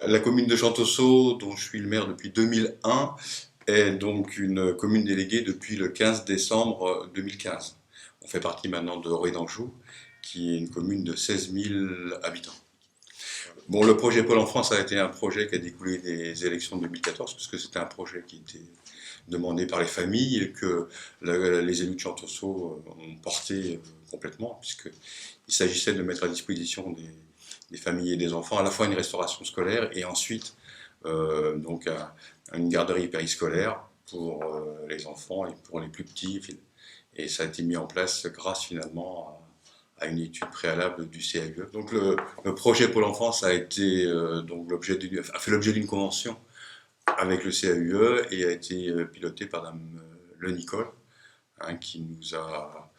La commune de Chantosso, dont je suis le maire depuis 2001, est donc une commune déléguée depuis le 15 décembre 2015. On fait partie maintenant de Ré d'Anjou, qui est une commune de 16 000 habitants. Bon, le projet Pôle en France a été un projet qui a découlé des élections de 2014, puisque c'était un projet qui était demandé par les familles et que les élus de Chantosso ont porté complètement, puisqu'il s'agissait de mettre à disposition des familles et des enfants à la fois une restauration scolaire et ensuite donc une garderie périscolaire pour les enfants et pour les plus petits. Et ça a été mis en place grâce finalement à une étude préalable du CAUE. Donc le projet Pôle enfance a été donc a fait l'objet d'une convention avec le CAUE et a été piloté par Mme Le Nicole, hein, qui nous a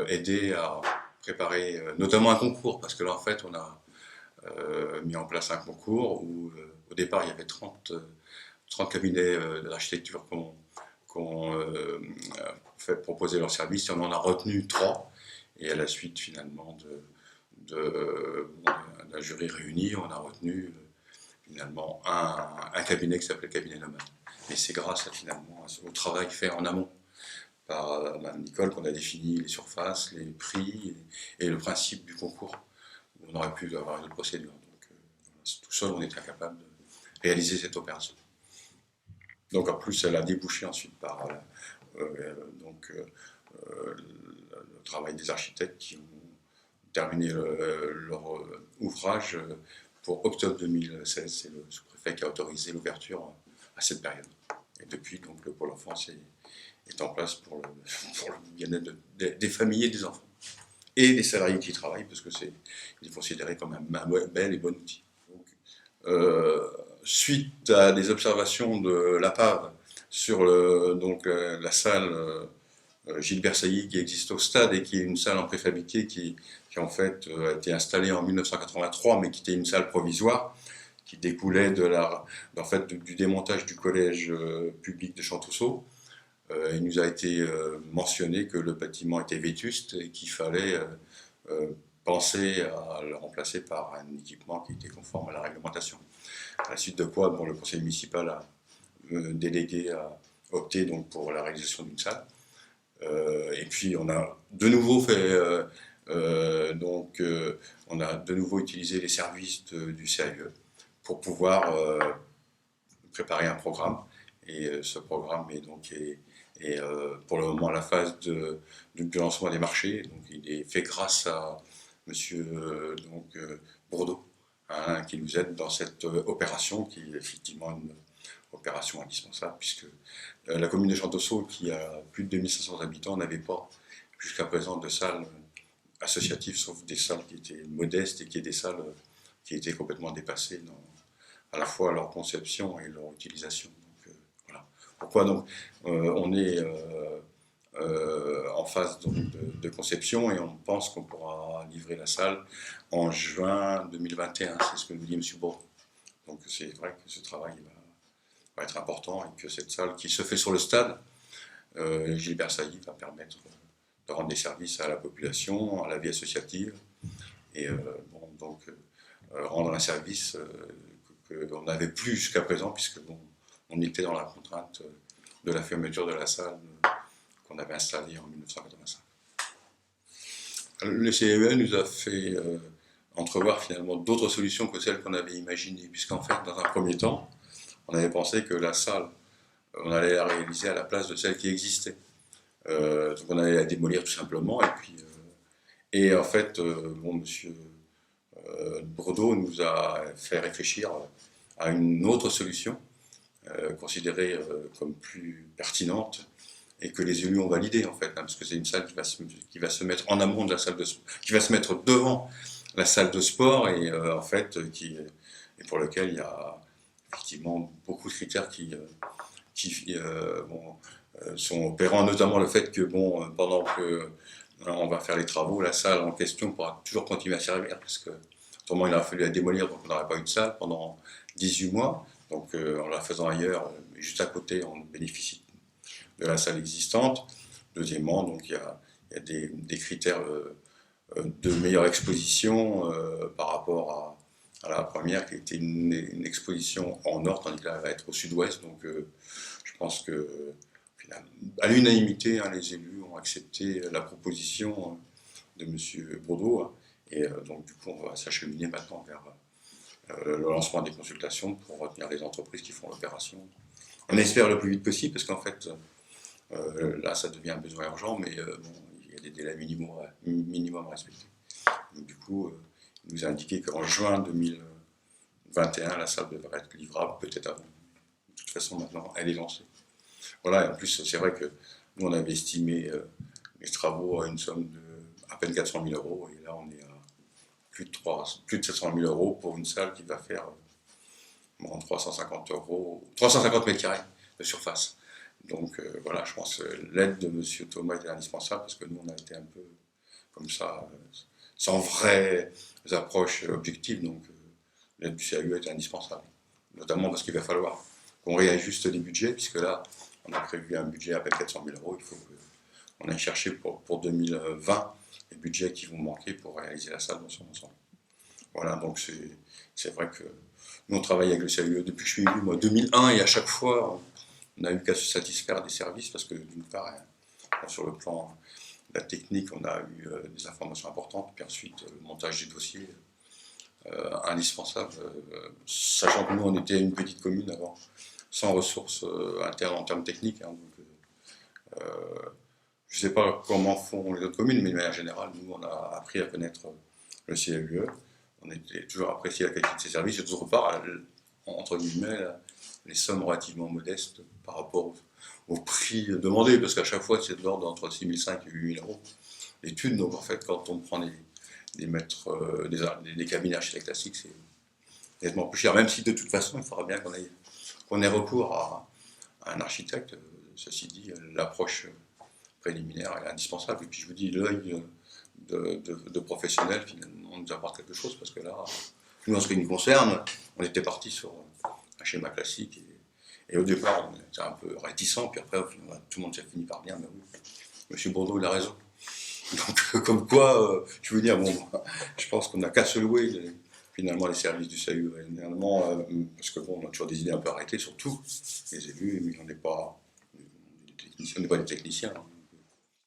aidé à préparer notamment un concours, parce que là en fait on a mis en place un concours où au départ il y avait 30 cabinets d'architecture qu'on fait proposer leurs services et on en a retenu 3. Et à la suite finalement d'un jury réuni, on a retenu finalement un cabinet qui s'appelait Cabinet Nomade. Et c'est grâce finalement au travail fait en amont par Mme Nicole qu'on a défini les surfaces, les prix et le principe du concours. On aurait pu avoir une autre procédure. Donc tout seul, on était incapable de réaliser cette opération. Donc en plus, elle a débouché ensuite par le travail des architectes qui ont terminé leur ouvrage pour octobre 2016. C'est le sous-préfet qui a autorisé l'ouverture à cette période. Et depuis, donc, le Pôle enfance est en place pour le bien-être des familles et des enfants. Et des salariés qui y travaillent, parce que il est considéré comme un bel et bon outil. Donc, suite à des observations de l'APAV sur la salle Gilbert Sailly qui existe au stade et qui est une salle en préfabriqué qui en fait a été installée en 1983 mais qui était une salle provisoire qui découlait du démontage du collège public de Chantosso. Il nous a été mentionné que le bâtiment était vétuste et qu'il fallait penser à le remplacer par un équipement qui était conforme à la réglementation. À la suite de quoi, bon, le conseil municipal a délégué a opté donc pour la réalisation d'une salle. Et puis on a de nouveau on a de nouveau utilisé les services du CAUE pour pouvoir préparer un programme. Et ce programme est pour le moment à la phase du lancement des marchés. Donc il est fait grâce à Monsieur Bourdeau, hein, qui nous aide dans cette opération qui est effectivement une opération indispensable puisque la commune de Chantosso, qui a plus de 2500 habitants, n'avait pas jusqu'à présent de salles associatives, sauf des salles qui étaient modestes et qui étaient des salles qui étaient complètement dépassées à la fois leur conception et leur utilisation. Donc, voilà. Pourquoi donc on est en phase de conception et on pense qu'on pourra livrer la salle en juin 2021, c'est ce que nous dit M. Bourg. Donc c'est vrai que ce travail va être important et que cette salle qui se fait sur le stade, Gilbert Sailly, va permettre de rendre des services à la population, à la vie associative et rendre un service qu'on n'avait plus jusqu'à présent puisque on était dans la contrainte de la fermeture de la salle qu'on avait installée en 1985. Le CEE nous a fait entrevoir finalement d'autres solutions que celles qu'on avait imaginées, puisqu'en fait, dans un premier temps, on avait pensé que la salle, on allait la réaliser à la place de celle qui existait. Donc on allait la démolir tout simplement, et en fait, monsieur Bordeaux nous a fait réfléchir à une autre solution, considérée comme plus pertinente, et que les élus ont validé en fait, hein, parce que c'est une salle qui va se mettre en amont de la salle de sport, qui va se mettre devant la salle de sport, et pour lequel il y a effectivement beaucoup de critères qui sont opérants, notamment le fait que pendant que on va faire les travaux, la salle en question pourra toujours continuer à servir, parce que autrement il aurait fallu la démolir, donc on n'aurait pas eu de salle pendant 18 mois. Donc en la faisant ailleurs, juste à côté, on bénéficie de la salle existante. Deuxièmement, donc il y a des critères de meilleure exposition par rapport à la première qui était une exposition en nord, tandis que là, elle va être au sud-ouest. Donc je pense que, finalement, à l'unanimité, hein, les élus ont accepté la proposition de M. Bourdeau. Hein, et donc du coup, on va s'acheminer maintenant vers le lancement des consultations pour retenir les entreprises qui font l'opération. On espère le plus vite possible, parce qu'en fait, là, ça devient un besoin urgent, mais bon, il y a des délais minimum à respecter. Donc, du coup, il nous a indiqué qu'en juin 2021, la salle devrait être livrable, peut-être avant. De toute façon, maintenant, elle est lancée. Voilà, et en plus, c'est vrai que nous, on avait estimé les travaux à une somme de à peine 400 000 euros, et là, on est à plus de 700 000 euros pour une salle qui va faire 350 mètres carrés de surface. Donc voilà, je pense que l'aide de M. Thomas était indispensable, parce que nous, on a été un peu comme ça, sans vraies approches objectives. Donc l'aide du CAUE est indispensable, notamment parce qu'il va falloir qu'on réajuste les budgets, puisque là, on a prévu un budget à peine 400 000 euros. Il faut qu'on aille chercher pour 2020 les budgets qui vont manquer pour réaliser la salle dans son ensemble. Voilà, donc c'est vrai que nous, on travaille avec le CAUE depuis que je suis élu, moi, 2001, et à chaque fois, on n'a eu qu'à se satisfaire des services, parce que d'une part, sur le plan de la technique, on a eu des informations importantes, puis ensuite, le montage des dossiers, indispensable, sachant que nous, on était une petite commune avant, sans ressources internes en termes techniques. Hein, donc, je ne sais pas comment font les autres communes, mais de manière générale, nous, on a appris à connaître le CAUE. On était toujours apprécié la qualité de ses services, et d'autre part, entre guillemets, les sommes relativement modestes par rapport au prix demandé, parce qu'à chaque fois, c'est de l'ordre entre 6 500 et 8 000 euros l'étude. Donc, en fait, quand on prend des cabinets architectes classiques, c'est nettement plus cher, même si de toute façon, il faudra bien qu'on ait recours à un architecte. Ceci dit, l'approche préliminaire est indispensable. Et puis, je vous dis, l'œil de professionnels, finalement, nous apporte quelque chose, parce que là, nous, en ce qui nous concerne, on était parti sur un schéma classique, et au départ, on était un peu réticent, puis après, tout le monde s'est fini par dire, mais oui, M. Bourdeau, il a raison. Donc, comme quoi, je veux dire, bon, je pense qu'on n'a qu'à se louer, finalement, les services du SAU, parce que bon, on a toujours des idées un peu arrêtées, surtout les élus, mais on n'est pas des techniciens.